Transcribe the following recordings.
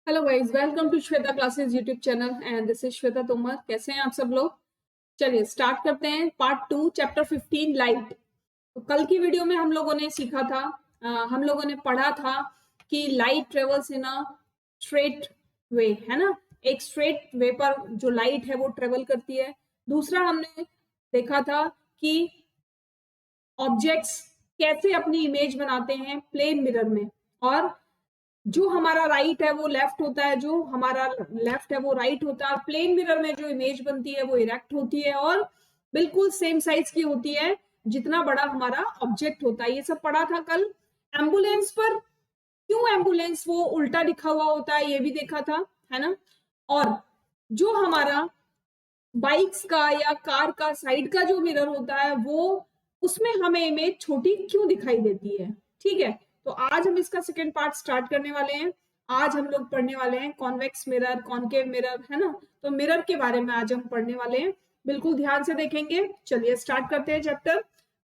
Hello guys, welcome to Shweta classes YouTube channel and this is Shweta Tomar. कैसे हैं आप सब लोग? चलिए स्टार्ट करते हैं पार्ट 2 चैप्टर 15 लाइट। तो कल की वीडियो में हम लोगों ने सीखा था, हम लोगों ने पढ़ा था कि light travels in a straight way, है ना। एक स्ट्रेट वे पर जो लाइट है वो ट्रेवल करती है। दूसरा हमने देखा था कि ऑब्जेक्ट्स कैसे अपनी इमेज बनाते हैं प्लेन मिरर में, और जो हमारा राइट है वो लेफ्ट होता है, जो हमारा लेफ्ट है वो राइट होता है। प्लेन मिरर में जो इमेज बनती है वो इरेक्ट होती है और बिल्कुल सेम साइज की होती है जितना बड़ा हमारा ऑब्जेक्ट होता है। ये सब पढ़ा था कल। एम्बुलेंस पर क्यों एम्बुलेंस वो उल्टा लिखा हुआ होता है ये भी देखा था, है ना। और जो हमारा बाइक्स का या कार का साइड का जो मिरर होता है वो उसमें हमें इमेज छोटी क्यों दिखाई देती है। ठीक है, तो आज हम इसका सेकेंड पार्ट स्टार्ट करने वाले हैं। आज हम लोग पढ़ने वाले हैं कॉन्वेक्स मिरर, कॉनकेव मिरर, है ना। तो मिरर के बारे में आज हम पढ़ने वाले हैं, बिल्कुल ध्यान से देखेंगे। चलिए स्टार्ट करते हैं chapter.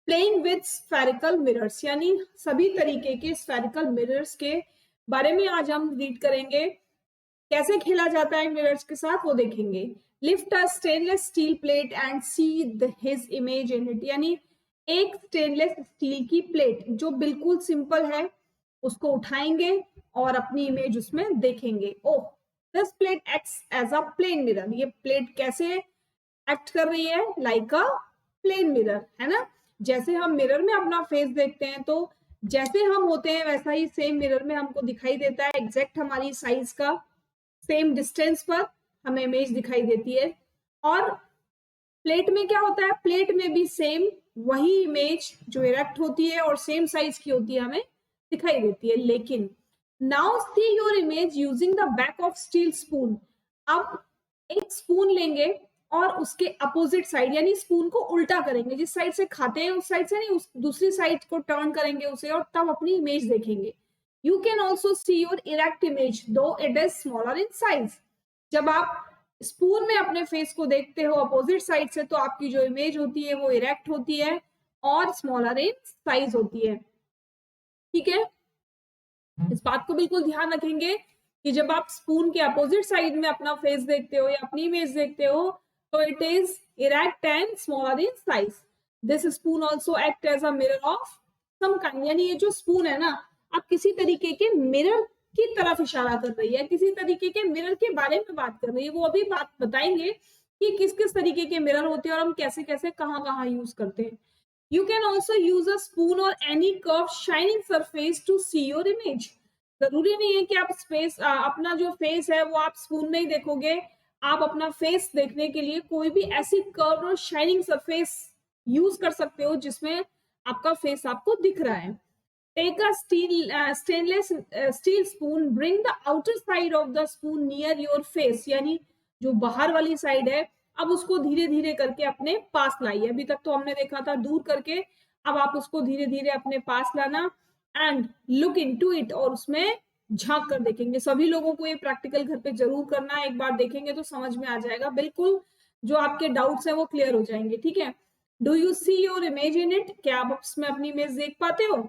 Playing with spherical mirrors, यानी सभी तरीके के स्फेरिकल मिरर्स के बारे में आज हम रीड करेंगे। कैसे खेला जाता है मिरर्स के साथ वो देखेंगे। Lift a stainless steel plate and see his image in it, यानी एक स्टेनलेस स्टील की प्लेट जो बिल्कुल सिंपल है उसको उठाएंगे और अपनी इमेज उसमें देखेंगे। Oh, this plate acts as a plane mirror. ये प्लेट कैसे एक्ट कर रही है? लाइक अ प्लेन मिरर, है ना। जैसे हम मिरर में अपना फेस देखते हैं तो जैसे हम होते हैं वैसा ही सेम मिरर में हमको दिखाई देता है, एग्जैक्ट हमारी साइज का सेम डिस्टेंस पर हमें इमेज दिखाई देती है। और प्लेट में क्या होता है? प्लेट में भी सेम वही इमेज जो इरेक्ट होती है और सेम साइज की होती है हमें दिखाई देती है। लेकिन now see your image using the back of steel spoon. अब एक स्पून लेंगे और उसके अपोजिट साइड, यानी स्पून को उल्टा करेंगे, जिस साइड से खाते हैं उस साइड से नहीं, उस दूसरी साइड को टर्न करेंगे उसे, और तब अपनी इमेज देखेंगे। You can also see your erect image though it is smaller in size. जब आप स्पून में अपने फेस को देखते हो अपोजिट साइड से तो आपकी जो इमेज होती है वो इरेक्ट होती है और स्मॉलर इन साइज होती है। ठीक है, इस बात को बिल्कुल ध्यान रखेंगे कि जब आप स्पून के अपोजिट साइड में अपना फेस देखते हो या अपनी इमेज देखते हो तो it is erect and smaller in size. This spoon also act as a mirror of some kind, यानी ये जो स्पून है ना, आप किसी तरीके के मिरर की तरफ इशारा कर रही है, किसी तरीके के मिरर के बारे में बात कर रही है। वो अभी बात बताएंगे कि किस किस तरीके के मिरर होते हैं और हम कैसे कैसे कहाँ कहाँ यूज करते हैं। You can also use a spoon or any curved shining surface to see your image. जरूरी नहीं है कि आप स्पेस अपना जो फेस है वो आप स्पून में ही देखोगे। आप अपना फेस देखने के लिए कोई भी ऐसी कर्व और शाइनिंग सरफेस यूज कर सकते हो जिसमें आपका फेस आपको दिख रहा है। Take a stainless steel spoon, bring the outer side of the spoon near your face, यानी जो बाहर वाली साइड है अब उसको धीरे धीरे करके अपने पास लाइए। अभी तक तो हमने देखा था दूर करके, अब आप उसको धीरे धीरे अपने पास लाना एंड लुक इनटू इट, और उसमें झांक कर देखेंगे। सभी लोगों को ये प्रैक्टिकल घर पे जरूर करना है, एक बार देखेंगे तो समझ में आ जाएगा, बिल्कुल जो आपके डाउट्स है वो क्लियर हो जाएंगे। ठीक है, do you see your image in it? क्या आप उसमें अपनी इमेज देख पाते हो?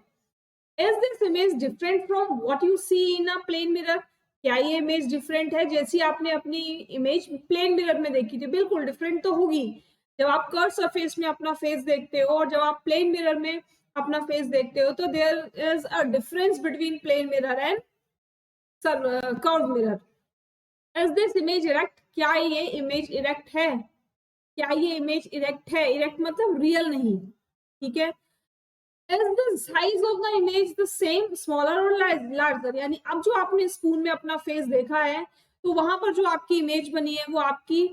Is this image different from what you see in a plane mirror? क्या ये इमेज डिफरेंट है जैसी आपने अपनी इमेज प्लेन मिरर में देखी थी? बिल्कुल डिफरेंट तो होगी। जब आप कर्व सरफेस में अपना फेस देखते हो और जब आप प्लेन मिरर में अपना फेस देखते हो तो there is a difference between plane mirror and curve mirror. Is this image erect? क्या ये इमेज इरेक्ट है? क्या ये इमेज इरेक्ट है? इरेक्ट मतलब रियल नहीं। ठीक है, is the size of the image the same, smaller or larger? यानी अब जो आपने स्पून में अपना फेस देखा है तो वहां पर जो आपकी इमेज बनी है वो आपकी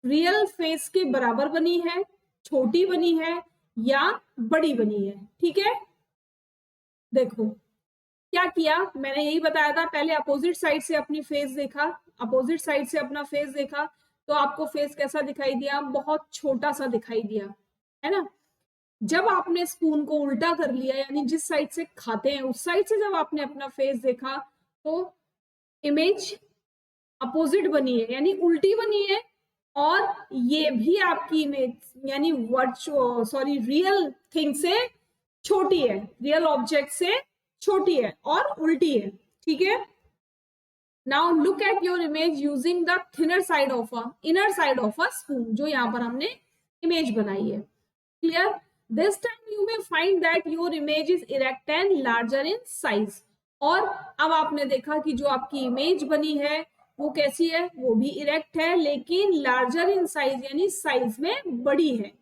रियल फेस के बराबर बनी है, छोटी बनी है या बड़ी बनी है। ठीक है, देखो क्या किया, मैंने यही बताया था। पहले अपोजिट साइड से अपनी फेस देखा, अपोजिट साइड से अपना फेस देखा तो आपको फेस कैसा दिखाई दिया? बहुत छोटा सा दिखाई दिया, है ना। जब आपने स्पून को उल्टा कर लिया, यानी जिस साइड से खाते हैं उस साइड से जब आपने अपना फेस देखा तो इमेज अपोजिट बनी है, यानी उल्टी बनी है। और ये भी आपकी इमेज यानी रियल थिंग से छोटी है, रियल ऑब्जेक्ट से छोटी है और उल्टी है। ठीक है, now look at your image using the thinner side of inner side of a spoon, जो यहाँ पर हमने इमेज बनाई है। Clear? This time you may find that your image is erect and larger in size. और अब आपने देखा कि जो आपकी इमेज बनी है वो कैसी है, वो भी इरेक्ट है लेकिन लार्जर इन साइज यानी साइज में बड़ी है।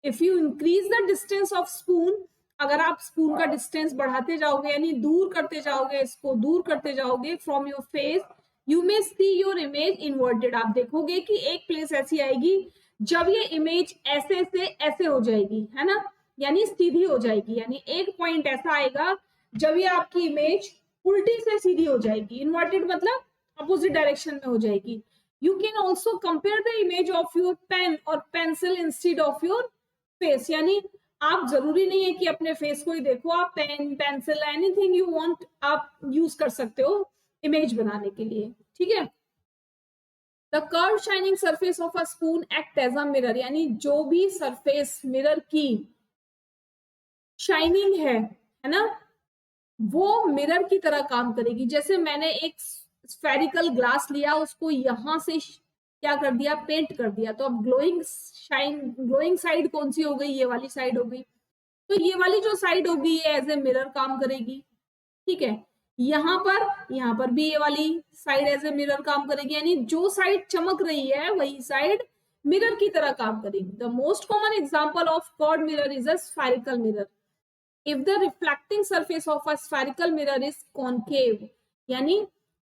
If you increase the distance of spoon, अगर आप स्पून का डिस्टेंस बढ़ाते जाओगे यानी दूर करते जाओगे, इसको दूर करते जाओगे from your face, you may see your image inverted. आप देखोगे कि एक प्लेस ऐसी आएगी जब ये इमेज ऐसे से ऐसे हो जाएगी, है ना, यानी सीधी हो जाएगी, यानी एक पॉइंट ऐसा आएगा जब ये आपकी इमेज उल्टी से सीधी हो जाएगी। इन्वर्टेड मतलब अपोजिट डायरेक्शन में हो जाएगी। You can also compare the image of your pen और pencil instead of your face, यानी आप जरूरी नहीं है कि अपने फेस को ही देखो, आप pen pencil anything you want आप यूज कर सकते हो इमेज बनाने के लिए। ठीक है? The curve shining surface of a spoon act as a mirror, यानी जो भी सरफेस मिरर की शाइनिंग है ना, वो मिरर की तरह काम करेगी। जैसे मैंने एक स्फेरिकल ग्लास लिया, उसको यहां से क्या कर दिया, पेंट कर दिया, तो अब ग्लोइंग साइड कौन सी हो गई, ये वाली साइड हो गई। तो ये वाली जो साइड होगी ये एज ए मिरर काम करेगी। ठीक है? यहाँ पर भी ये वाली साइड एज ए मिरर काम करेगी, यानी जो साइड चमक रही है वही साइड मिरर की तरह काम करेगी। The most common example of curved mirror is a spherical mirror. If the reflecting surface of a spherical mirror is concave, यानी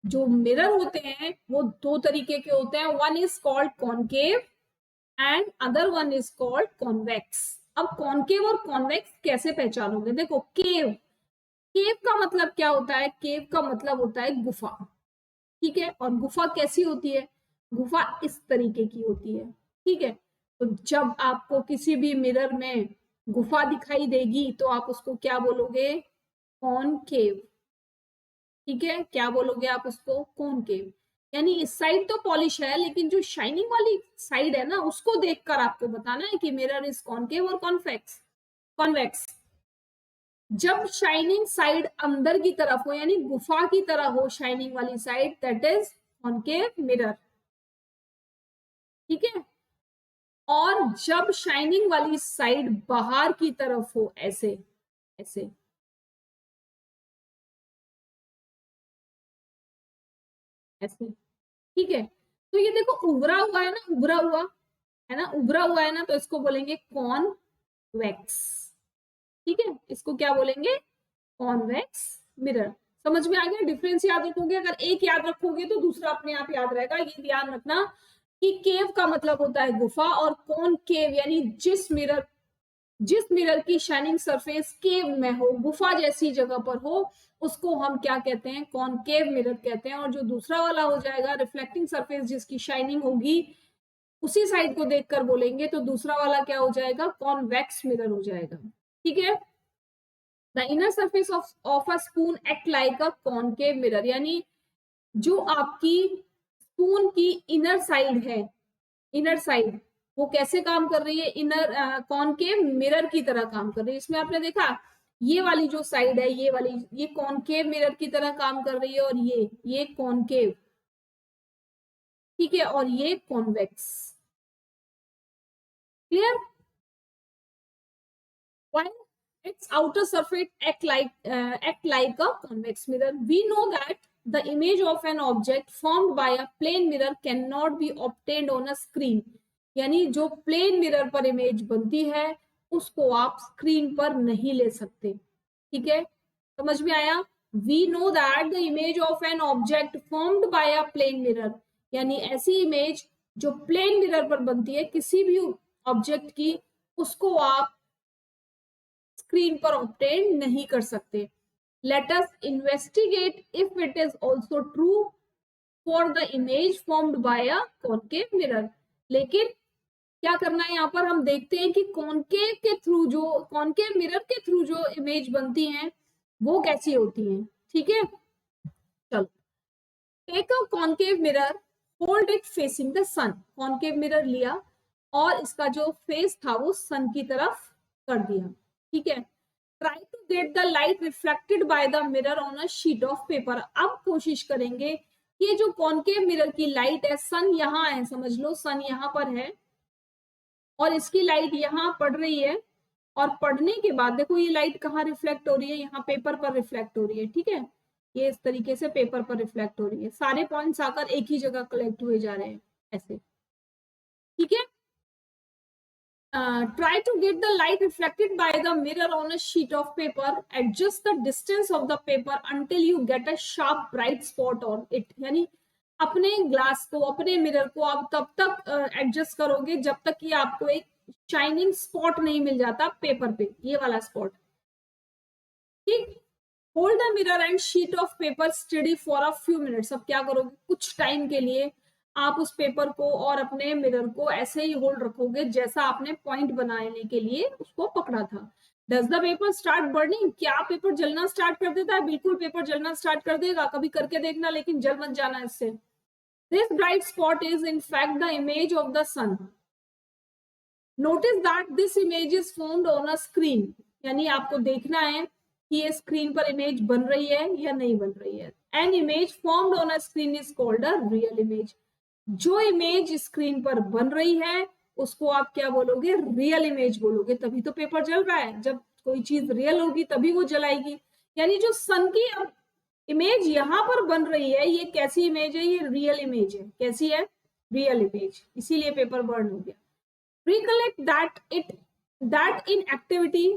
जो मिरर होते हैं वो दो तरीके के होते हैं, one is called concave and other one is called convex. अब कॉनकेव और कॉन्वेक्स कैसे पहचानोगे? देखो, केव का मतलब क्या होता है? केव का मतलब होता है गुफा। ठीक है? और गुफा कैसी होती है? गुफा इस तरीके की होती है। ठीक है? तो जब आपको किसी भी मिरर में गुफा दिखाई देगी तो आप उसको क्या बोलोगे? कॉनकेव। ठीक है? क्या बोलोगे आप उसको? कॉनकेव। यानी इस साइड तो पॉलिश है लेकिन जो शाइनिंग वाली साइड है ना, उसको देखकर आपको बताना है कि मिरर इज कॉनकेव और कॉन्वेक्स। जब शाइनिंग साइड अंदर की तरफ हो यानी गुफा की तरह हो शाइनिंग वाली side, that is concave mirror. ठीक है? और जब शाइनिंग वाली साइड बाहर की तरफ हो, ऐसे ऐसे ऐसे। ठीक है? तो ये देखो उभरा हुआ है ना, उभरा हुआ है ना, उभरा हुआ है ना, तो इसको बोलेंगे कॉन्वेक्स। ठीक है? इसको क्या बोलेंगे? Convex mirror. समझ में आ गया? डिफरेंस याद रखोगे, अगर एक याद रखोगे तो दूसरा अपने आप याद रहेगा। ये ध्यान रखना कि केव का मतलब होता है गुफा, और कॉनकेव यानी जिस मिरर की शाइनिंग सरफेस केव में हो, गुफा जैसी जगह पर हो, उसको हम क्या कहते हैं? कॉनकेव मिरर कहते हैं। और जो दूसरा वाला हो जाएगा, रिफ्लेक्टिंग सरफेस जिसकी शाइनिंग होगी उसी साइड को देखकर बोलेंगे, तो दूसरा वाला क्या हो जाएगा? कॉन्वेक्स मिरर हो जाएगा। ठीक है? The inner surface of a spoon act like a concave mirror, यानी जो आपकी स्पून की इनर साइड है, इनर साइड वो कैसे काम कर रही है? इनर कॉनकेव मिरर की तरह काम कर रही है। इसमें आपने देखा ये वाली जो साइड है, ये वाली, ये कॉनकेव मिरर की तरह काम कर रही है, और ये कॉनकेव। ठीक है? और ये convex. Clear? While its outer surface act like a convex mirror, we know that the image of an object formed by a plane mirror cannot be obtained on a screen. यानी जो plane mirror पर image बनती है उसको आप screen पर नहीं ले सकते। ठीक है? समझ में आया? We know that the image of an object formed by a plane mirror, यानी ऐसी इमेज जो प्लेन मिरर पर बनती है किसी भी ऑब्जेक्ट की, उसको आप स्क्रीन पर ऑब्टेन नहीं कर सकते। Let us investigate if it is also true for the image formed by a concave mirror. लेकिन क्या करना है यहाँ पर? हम देखते हैं कि कॉनकेव मिरर के थ्रू जो इमेज बनती हैं वो कैसी होती हैं। ठीक है? चलो, take a concave mirror, hold it facing the sun. Concave mirror लिया और इसका जो फेस था वो सन की तरफ कर दिया। ठीक है? Try to get the light reflected by the mirror on a sheet of paper. अब कोशिश करेंगे ये जो कॉनकेव मिरर की लाइट है, सन यहाँ है, समझ लो सन यहाँ पर है और इसकी लाइट यहाँ पड़ रही है, और पढ़ने के बाद देखो ये लाइट कहाँ रिफ्लेक्ट हो रही है, यहाँ पेपर पर रिफ्लेक्ट हो रही है। ठीक है, ये इस तरीके से पेपर पर रिफ्लेक्ट हो रही है, सारे पॉइंट्स आकर एक ही जगह कलेक्ट हुए जा रहे हैं ऐसे। ठीक है, try to get the light reflected by the mirror on a sheet of paper. Adjust the distance of the paper until you get a sharp bright spot on it. यानी अपने ग्लास को, अपने मिरर को आप तब तक adjust करोगे जब तक कि आपको एक शाइनिंग स्पॉट नहीं मिल जाता पेपर पे, ये वाला स्पॉट। ठीक, hold the mirror and sheet of paper study for a few minutes. अब क्या करोगे, कुछ टाइम के लिए आप उस पेपर को और अपने मिरर को ऐसे ही होल्ड रखोगे जैसा आपने पॉइंट बनाने के लिए उसको पकड़ा था। Does the paper start burning, क्या पेपर जलना स्टार्ट कर देता है? बिल्कुल पेपर जलना स्टार्ट कर देगा, कभी करके देखना, लेकिन जल मत जाना इससे। This bright spot is in fact the image of the sun. Notice that this image is found on a screen, यानी आपको देखना है कि ये स्क्रीन पर इमेज बन रही है या नहीं बन रही है। An image formed on a screen is called a real image. जो इमेज स्क्रीन पर बन रही है उसको आप क्या बोलोगे? रियल इमेज बोलोगे। तभी तो पेपर जल रहा है, जब कोई चीज रियल होगी तभी वो जलाएगी। यानी जो सन की अब इमेज यहाँ पर बन रही है, ये कैसी इमेज है? ये रियल इमेज है। कैसी है? रियल इमेज, इसीलिए पेपर बर्न हो गया। रिकलेक्ट दैट इन एक्टिविटी,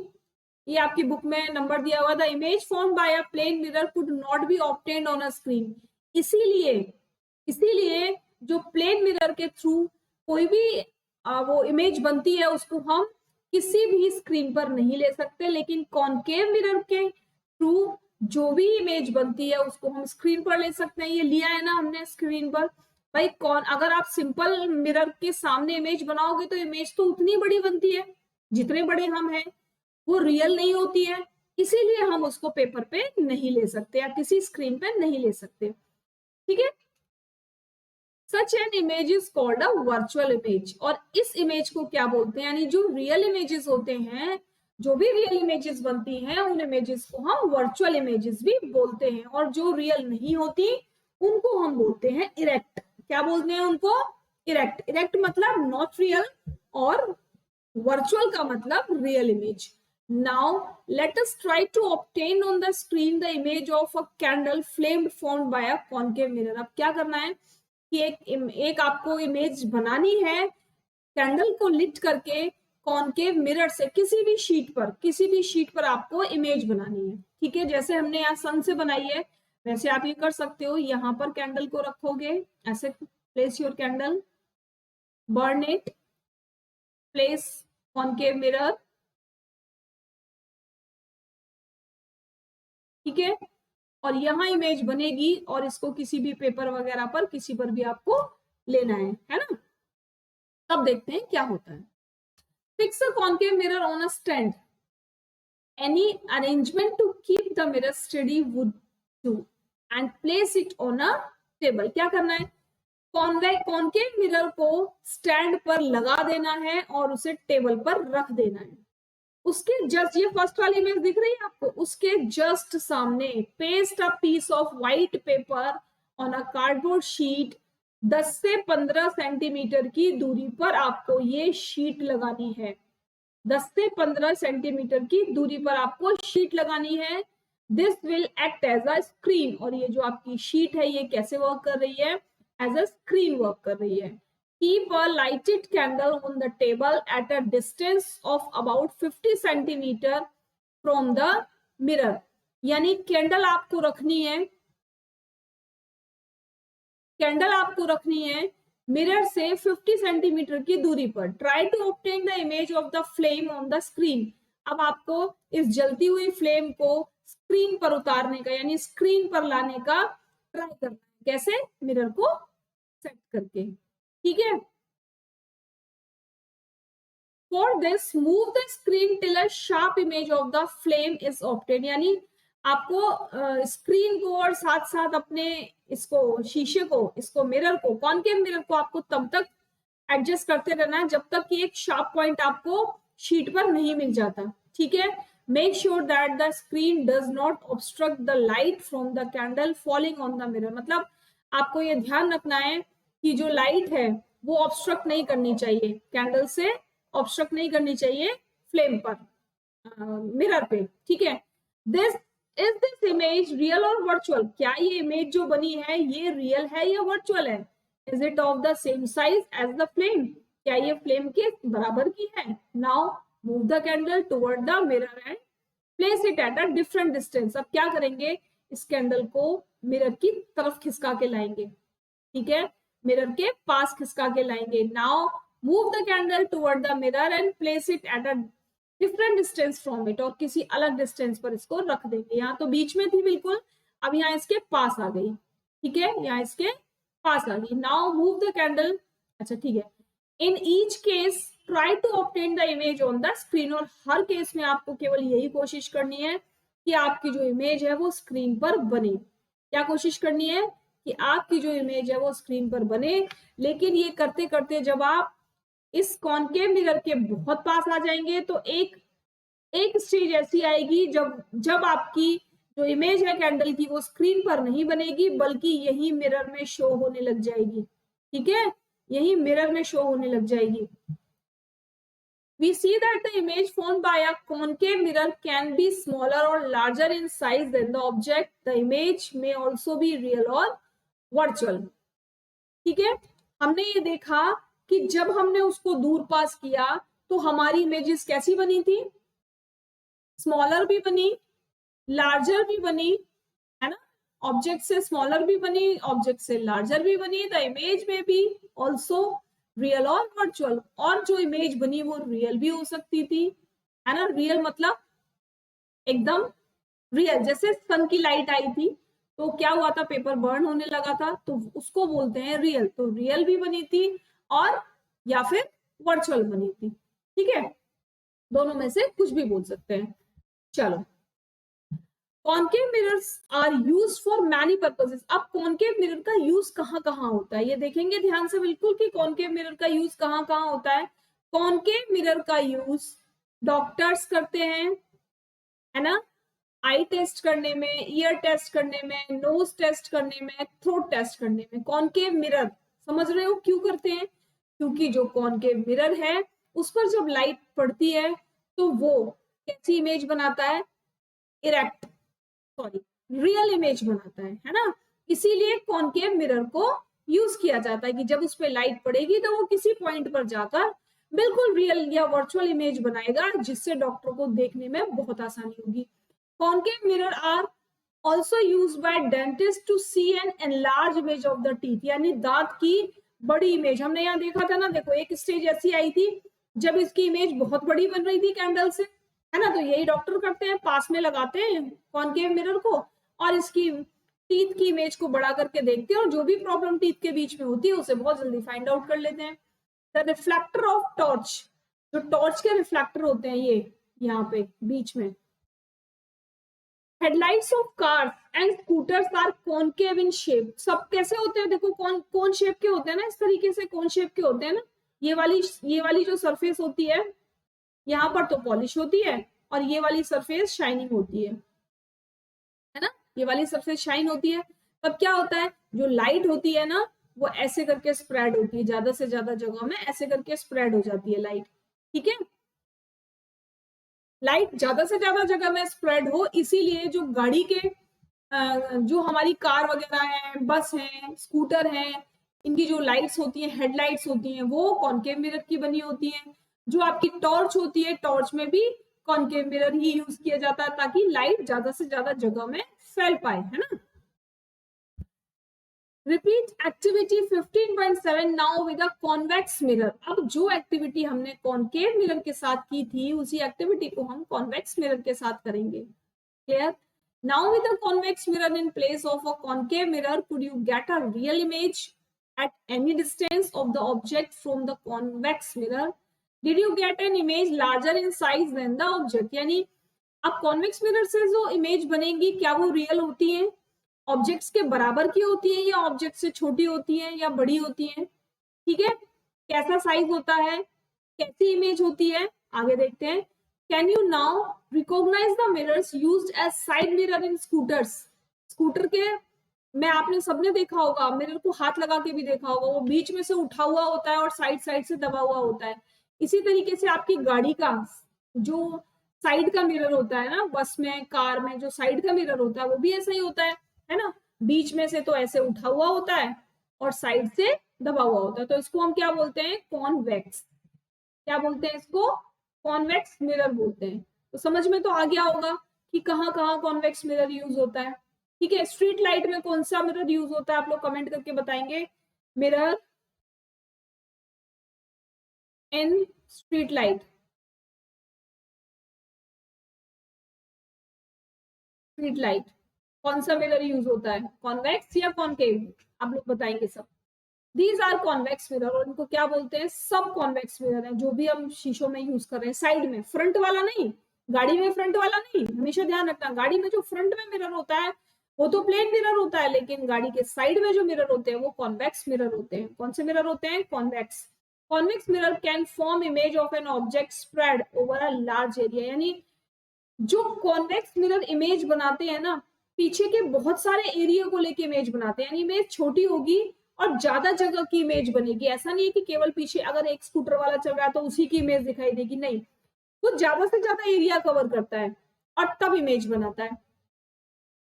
ये आपकी बुक में नंबर दिया हुआ था, image form by a plane mirror could not be obtained on a screen. इसीलिए जो प्लेन मिरर के थ्रू कोई भी वो इमेज बनती है उसको हम किसी भी स्क्रीन पर नहीं ले सकते, लेकिन कॉनकेव मिरर के थ्रू जो भी इमेज बनती है उसको हम स्क्रीन पर ले सकते हैं। ये लिया है ना हमने स्क्रीन पर। भाई अगर आप सिंपल मिरर के सामने इमेज बनाओगे तो इमेज तो उतनी बड़ी बनती है जितने बड़े हम हैं, वो रियल नहीं होती है, इसीलिए हम उसको पेपर पे नहीं ले सकते या किसी स्क्रीन पे नहीं ले सकते। ठीक है, such an image is called a virtual image. और इस इमेज को क्या बोलते हैं? यानी जो रियल इमेजेस होते हैं, जो भी रियल इमेजेस बनती हैं, उन इमेजेस को हम वर्चुअल इमेजेस भी बोलते हैं। और जो रियल नहीं होती उनको हम बोलते हैं इरेक्ट। क्या बोलते हैं उनको? इरेक्ट। इरेक्ट मतलब नॉट रियल और वर्चुअल का मतलब real image. Now let us try to obtain on the screen the image of a candle flamed formed by a concave mirror। अब क्या करना है कि एक आपको इमेज बनानी है कैंडल को लिट करके कॉनकेव मिरर से, किसी भी शीट पर आपको इमेज बनानी है। ठीक है, जैसे हमने यहाँ सन से बनाई है वैसे आप ये कर सकते हो। यहाँ पर कैंडल को रखोगे ऐसे, place your candle, burn it, place concave mirror. ठीक है, और यहाँ इमेज बनेगी और इसको किसी भी पेपर वगैरह पर, किसी पर भी आपको लेना है ना। तब देखते हैं क्या होता है। Fix a concave mirror on a stand. Any arrangement to keep the mirror steady would do and place it on a table. क्या करना है? कॉनकेव मिरर को स्टैंड पर लगा देना है और उसे टेबल पर रख देना है। उसके जस्ट, ये फर्स्ट वाली इमेज दिख रही है आपको, उसके जस्ट सामने paste a piece of white paper on a cardboard sheet. 10 से 15 सेंटीमीटर की दूरी पर आपको ये शीट लगानी है। 10 से 15 सेंटीमीटर की दूरी पर आपको शीट लगानी है। This will act as a screen. और ये जो आपकी शीट है ये कैसे वर्क कर रही है? एज अ स्क्रीन वर्क कर रही है। Keep a lighted candle on the table at a distance of about 50 centimeter from the mirror। यानी कैंडल आपको रखनी है मिरर से 50 सेंटीमीटर की दूरी पर। Try to obtain the image of the flame on the screen. अब आपको इस जलती हुई फ्लेम को स्क्रीन पर उतारने का, यानी स्क्रीन पर लाने का ट्राई करना है। कैसे? मिरर को सेट करके। ठीक है, For this, move the screen till a sharp image of the flame is obtained। यानी आपको स्क्रीन को और साथ साथ अपने इसको शीशे को, इसको मिरर को, कॉनकेव मिरर को आपको तब तक एडजस्ट करते रहना है जब तक कि एक शार्प पॉइंट आपको शीट पर नहीं मिल जाता। ठीक है, make sure that the screen does not obstruct the light from the candle falling on the mirror. मतलब आपको ये ध्यान रखना है कि जो लाइट है वो ऑब्स्ट्रक्ट नहीं करनी चाहिए, कैंडल से ऑब्स्ट्रक्ट नहीं करनी चाहिए फ्लेम पर, मिरर पे, ठीक है। This is this image real और वर्चुअल, क्या ये इमेज जो बनी है ये रियल है या वर्चुअल है? Is it of the same size as the flame, क्या ये फ्लेम के बराबर की है? Now move the candle toward the mirror and place it at a different distance. अब क्या करेंगे, इस कैंडल को मिरर की तरफ खिसका के लाएंगे, ठीक है, मिरर के पास खिसका के लाएंगे। Now move the candle toward the mirror and place it at a different distance from it, और किसी अलग डिस्टेंस पर इसको रख देंगे। यहाँ तो बीच में थी बिल्कुल, अब यहाँ इसके पास आ गई, ठीक है, यहाँ इसके पास आ गई। नाउ मूव द कैंडल, अच्छा ठीक है, in each case try to obtain the image on the screen, और हर केस में आपको केवल यही कोशिश करनी है कि आपकी जो इमेज है वो स्क्रीन पर बने। क्या कोशिश करनी है? कि आपकी जो इमेज है वो स्क्रीन पर बने। लेकिन ये करते करते जब आप इस कॉनकेव मिरर के बहुत पास आ जाएंगे तो एक स्टेज ऐसी आएगी जब आपकी जो इमेज है कैंडल की वो स्क्रीन पर नहीं बनेगी, बल्कि यही मिरर में शो होने लग जाएगी, ठीक है, यही मिरर में शो होने लग जाएगी। We see that the image formed by a concave mirror can be smaller or larger in size than the object. The image may also be real or virtual. ठीक है, हमने ये देखा कि जब हमने उसको दूर पास किया तो हमारी इमेजेस कैसी बनी थी? स्मॉलर भी बनी, लार्जर भी बनी, है ना, ऑब्जेक्ट से स्मॉलर भी बनी, ऑब्जेक्ट से लार्जर भी बनी। द इमेज में भी ऑल्सो रियल और वर्चुअल, और जो इमेज बनी वो रियल भी हो सकती थी, है ना, रियल मतलब एकदम रियल, जैसे सन की लाइट आई थी तो क्या हुआ था, पेपर बर्न होने लगा था, तो उसको बोलते हैं रियल। तो रियल भी बनी थी और या फिर वर्चुअल बनी थी, ठीक है, दोनों में से कुछ भी बोल सकते हैं। चलो, concave mirrors are used for many purposes. अब कॉनकेव मिरर का यूज कहाँ कहाँ होता है ये देखेंगे ध्यान से बिल्कुल, कि कॉनकेव मिरर का यूज कहाँ कहाँ होता है। कॉनकेव मिरर का यूज डॉक्टर्स करते हैं, है ना, आई टेस्ट करने में, ईयर टेस्ट करने में, नोज टेस्ट करने में, थ्रोट टेस्ट करने में। कॉनकेव मिरर समझ रहे हो क्यों करते हैं? क्योंकि जो कॉनकेव मिरर है उस पर जब लाइट पड़ती है तो वो कैसी इमेज बनाता है? इरेक्ट, सॉरी, रियल इमेज बनाता है ना। इसीलिए कॉनकेव मिरर को यूज किया जाता है कि जब उस पर लाइट पड़ेगी तो वो किसी पॉइंट पर जाकर बिल्कुल रियल या वर्चुअल इमेज बनाएगा, जिससे डॉक्टर को देखने में बहुत आसानी होगी। Concave mirror are also use by dentist to see an enlarge image of the teeth, यानी दांत की बड़ी इमेज। हमने यहाँ देखा था ना, देखो एक स्टेज ऐसी आई थी जब इसकी इमेज बहुत बड़ी बन रही थी कैंडल से, है ना, तो यही डॉक्टर करते हैं, पास में लगाते हैं कॉनकेव मिरर को और इसकी टीथ की इमेज को बड़ा करके देखते हैं, और जो भी प्रॉब्लम टीथ के बीच में होती है उसे बहुत जल्दी फाइंड आउट कर लेते हैं। द रिफ्लेक्टर ऑफ टॉर्च, जो टॉर्च के रिफ्लेक्टर होते हैं ये यहाँ पे बीच में। Headlights of cars and scooters are concave in shape. सब कैसे होते हैं? देखो कौन शेप के होते हैं ना, इस तरीके से कौन शेप के होते हैं ना। ये वाली जो सरफेस होती है यहाँ पर तो पॉलिश होती है, और ये वाली सरफेस शाइनिंग होती है ना, ये वाली सरफेस शाइन होती है। तब क्या होता है, जो लाइट होती है ना वो ऐसे करके स्प्रेड होती है, ज्यादा से ज्यादा जगह में ऐसे करके स्प्रेड हो जाती है लाइट, ठीक है, लाइट ज्यादा से ज्यादा जगह में स्प्रेड हो, इसीलिए जो गाड़ी के जो हमारी कार वगैरह है, बस है, स्कूटर है, इनकी जो लाइट्स होती हैं, हेडलाइट्स होती हैं, वो कॉनकेव मिरर की बनी होती हैं। जो आपकी टॉर्च होती है, टॉर्च में भी कॉनकेव मिरर ही यूज किया जाता है ताकि लाइट ज्यादा से ज्यादा जगह में फैल पाए, है ना। Repeat activity 15.7 now with a convex mirror. अब जो एक्टिविटी हमने कॉनकेव मिरर के साथ की थी उसी एक्टिविटी को हम कॉन्वेक्स मिरर के साथ करेंगे। Clear? Now with a convex mirror in place of a concave mirror, could you get a real image at any distance of the object from the convex mirror? Did you get an image larger in size than the object? यानी अब convex mirror से जो image बनेगी क्या वो real होती है, objects के बराबर की होती है, या ऑब्जेक्ट से छोटी होती है या बड़ी होती है, ठीक है, कैसा साइज होता है, कैसी इमेज होती है, आगे देखते हैं। Can you now recognize the mirrors used as side mirror in scooters? Scooter के मैं आपने सबने देखा होगा, मिरर को हाथ लगा के भी देखा होगा, वो बीच में से उठा हुआ होता है और साइड साइड से दबा हुआ होता है। इसी तरीके से आपकी गाड़ी का जो साइड का मिरर होता है ना, बस में, कार में जो साइड का मिरर होता है वो भी ऐसा ही होता है ना। बीच में से तो ऐसे उठा हुआ होता है और साइड से दबा हुआ होता है। तो इसको हम क्या बोलते हैं? कॉन्वेक्स। क्या बोलते हैं इसको? कॉन्वेक्स मिरर बोलते हैं। तो समझ में तो आ गया होगा कि कहाँ कहाँ कॉन्वेक्स मिरर यूज होता है। ठीक है, स्ट्रीट लाइट में कौन सा मिरर यूज होता है? आप लोग कमेंट करके बताएंगे। मिरर इन स्ट्रीट लाइट, स्ट्रीट लाइट कौन सा मिरर यूज होता है? कॉन्वेक्स या कॉनकेव? आप लोग बताएंगे सब। दीज आर कॉन्वेक्स मिरर, और इनको क्या बोलते हैं? सब कॉन्वेक्स मिरर है जो भी हम शीशों में यूज कर रहे हैं। साइड में, फ्रंट वाला नहीं, गाड़ी में फ्रंट वाला नहीं, हमेशा ध्यान रखना। गाड़ी में जो फ्रंट में मिरर होता है वो तो प्लेन मिरर होता है, लेकिन गाड़ी के साइड में जो मिरर होते हैं वो कॉन्वेक्स मिरर होते हैं। कौन से मिरर होते हैं? Convex. Convex mirror can form image of an object spread over a large area, यानी जो कॉन्वेक्स मिरर इमेज बनाते हैं ना, पीछे के बहुत सारे एरिया को लेके इमेज बनाते हैं, यानी इमेज छोटी होगी और ज्यादा जगह की इमेज बनेगी। ऐसा नहीं है कि केवल पीछे अगर एक स्कूटर वाला चल रहा है तो उसी की इमेज दिखाई देगी, नहीं, वो ज्यादा से ज्यादा एरिया कवर करता है और तब इमेज बनाता है।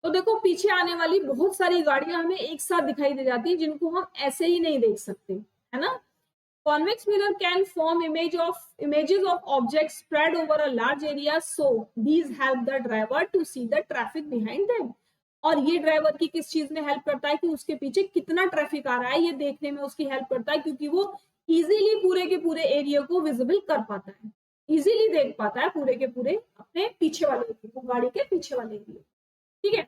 तो देखो, पीछे आने वाली बहुत सारी गाड़ियां हमें एक साथ दिखाई दे जाती है, जिनको हम ऐसे ही नहीं देख सकते, है ना। Convex mirror can form images of objects spread over a large area, so these help the driver to see the traffic behind them. और ये ड्राइवर की किस चीज में हेल्प करता है? कि उसके पीछे कितना ट्रैफिक आ रहा है ये देखने में उसकी हेल्प करता है, क्योंकि वो इजीली पूरे के पूरे एरिया को विजिबल कर पाता है, इजीली देख पाता है पूरे के पूरे अपने पीछे वाले एरिया को, गाड़ी के पीछे वाले एरिया। ठीक है,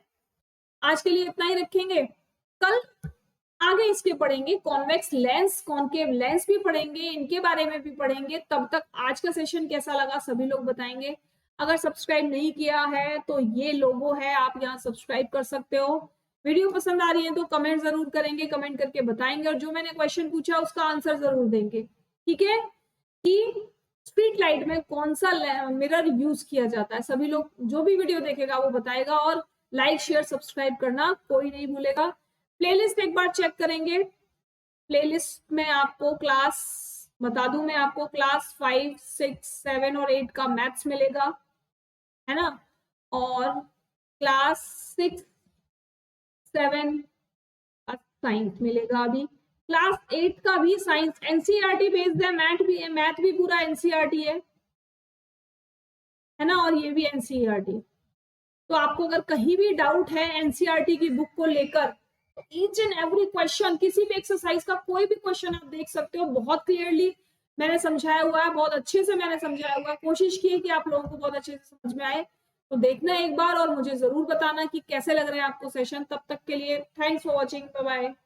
आज के लिए इतना ही रखेंगे। कल आगे इसके पढ़ेंगे कॉन्वेक्स लेंस, कॉनकेव लेंस भी पढ़ेंगे, इनके बारे में भी पढ़ेंगे। तब तक आज का सेशन कैसा लगा सभी लोग बताएंगे। अगर सब्सक्राइब नहीं किया है तो ये लोगो है, आप यहाँ सब्सक्राइब कर सकते हो। वीडियो पसंद आ रही है तो कमेंट जरूर करेंगे, कमेंट करके बताएंगे, और जो मैंने क्वेश्चन पूछा उसका आंसर जरूर देंगे। ठीक है, कि स्ट्रीट लाइट में कौन सा मिरर यूज किया जाता है, सभी लोग जो भी वीडियो देखेगा वो बताएगा। और लाइक शेयर सब्सक्राइब करना कोई नहीं भूलेगा। प्लेलिस्ट एक बार चेक करेंगे। प्लेलिस्ट में आपको क्लास, बता दूं मैं आपको, क्लास 5, 6, 7 और 8 का मैथ्स मिलेगा, है ना, और क्लास 6, 7 का साइंस मिलेगा। अभी क्लास 8 का भी साइंस एनसीईआरटी बेस्ड है, मैथ भी पूरा एनसीईआरटी है ना, और ये भी एनसीईआरटी। तो आपको अगर कहीं भी डाउट है एनसीईआरटी की बुक को लेकर, ईच एंड एवरी क्वेश्चन, किसी भी एक्सरसाइज का कोई भी क्वेश्चन आप देख सकते हो। बहुत क्लियरली मैंने समझाया हुआ है, बहुत अच्छे से मैंने समझाया हुआ है। कोशिश की है कि आप लोगों को बहुत अच्छे से समझ में आए। तो देखना एक बार और मुझे जरूर बताना कि कैसे लग रहे हैं आपको सेशन। तब तक के लिए thanks for watching, bye bye.